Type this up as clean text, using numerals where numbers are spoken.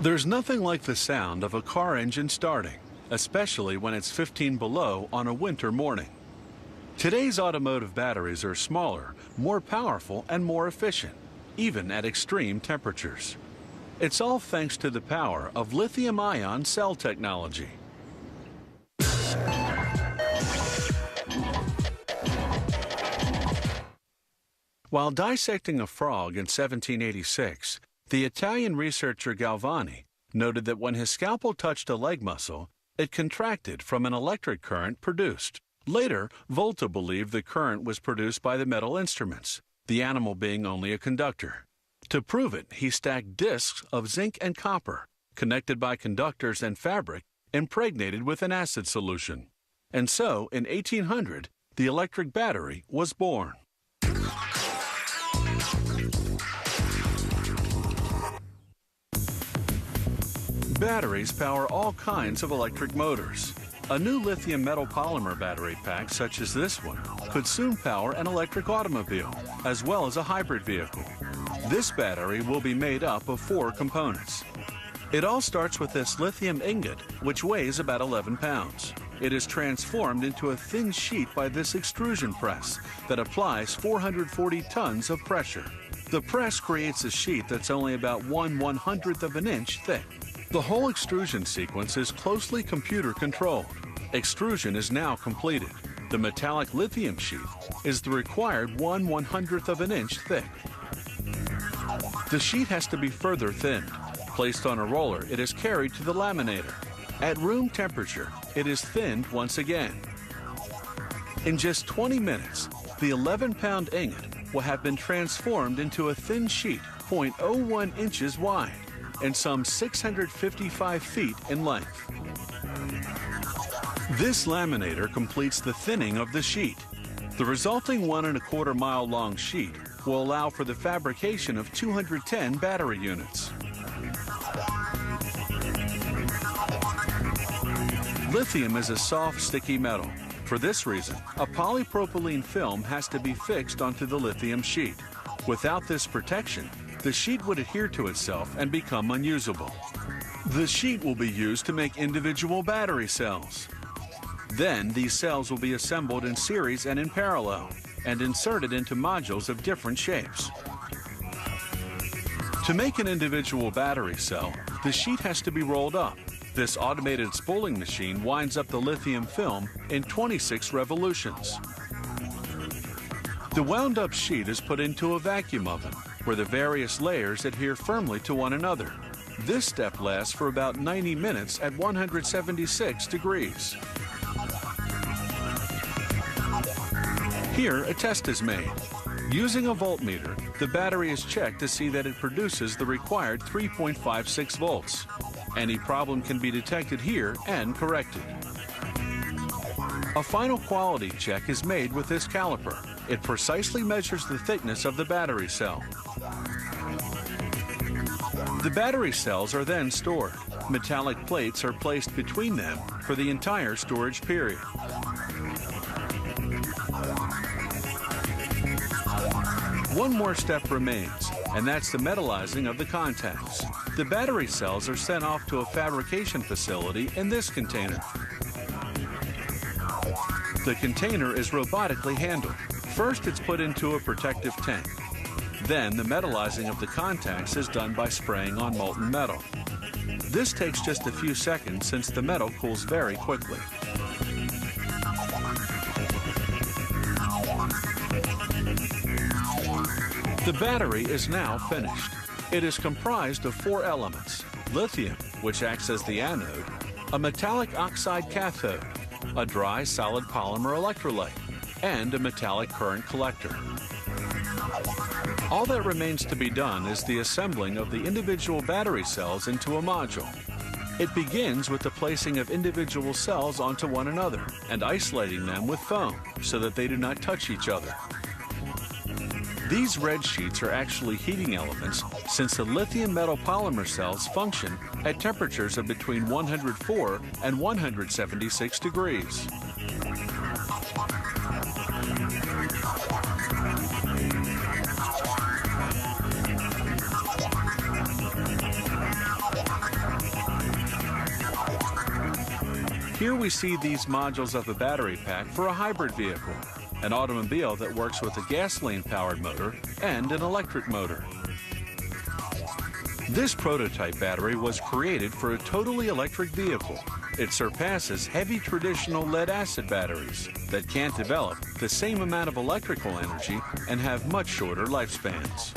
There's nothing like the sound of a car engine starting, especially when it's 15 below on a winter morning. Today's automotive batteries are smaller, more powerful, and more efficient, even at extreme temperatures. It's all thanks to the power of lithium-ion cell technology. While dissecting a frog in 1786, the Italian researcher Galvani noted that when his scalpel touched a leg muscle, it contracted from an electric current produced. Later, Volta believed the current was produced by the metal instruments, the animal being only a conductor. To prove it, he stacked discs of zinc and copper, connected by conductors and fabric, impregnated with an acid solution. And so, in 1800, the electric battery was born. Batteries power all kinds of electric motors. A new lithium metal polymer battery pack such as this one could soon power an electric automobile, as well as a hybrid vehicle. This battery will be made up of 4 components. It all starts with this lithium ingot, which weighs about 11 pounds. It is transformed into a thin sheet by this extrusion press that applies 440 tons of pressure. The press creates a sheet that's only about 1/100th of an inch thick. The whole extrusion sequence is closely computer controlled. Extrusion is now completed. The metallic lithium sheet is the required 1/100th of an inch thick. The sheet has to be further thinned. Placed on a roller, it is carried to the laminator. At room temperature, it is thinned once again. In just 20 minutes, the 11-pound ingot will have been transformed into a thin sheet 0.01 inches wide and some 655 feet in length. This laminator completes the thinning of the sheet. The resulting 1¼ mile long sheet will allow for the fabrication of 210 battery units. Lithium is a soft, sticky metal. For this reason, a polypropylene film has to be fixed onto the lithium sheet. Without this protection, the sheet would adhere to itself and become unusable. The sheet will be used to make individual battery cells. Then these cells will be assembled in series and in parallel and inserted into modules of different shapes. To make an individual battery cell, the sheet has to be rolled up. This automated spooling machine winds up the lithium film in 26 revolutions. The wound-up sheet is put into a vacuum oven, where the various layers adhere firmly to one another. This step lasts for about 90 minutes at 176 degrees. Here, a test is made. Using a voltmeter, the battery is checked to see that it produces the required 3.56 volts. Any problem can be detected here and corrected. A final quality check is made with this caliper. It precisely measures the thickness of the battery cell. The battery cells are then stored. Metallic plates are placed between them for the entire storage period. One more step remains, and that's the metallizing of the contacts. The battery cells are sent off to a fabrication facility in this container. The container is robotically handled. First, it's put into a protective tank. Then, the metallizing of the contacts is done by spraying on molten metal. This takes just a few seconds since the metal cools very quickly. The battery is now finished. It is comprised of 4 elements: lithium, which acts as the anode, a metallic oxide cathode, a dry solid polymer electrolyte, and a metallic current collector. All that remains to be done is the assembling of the individual battery cells into a module. It begins with the placing of individual cells onto one another and isolating them with foam so that they do not touch each other. These red sheets are actually heating elements, since the lithium metal polymer cells function at temperatures of between 104 and 176 degrees. Here we see these modules of a battery pack for a hybrid vehicle, an automobile that works with a gasoline-powered motor and an electric motor. This prototype battery was created for a totally electric vehicle. It surpasses heavy traditional lead-acid batteries that can't develop the same amount of electrical energy and have much shorter lifespans.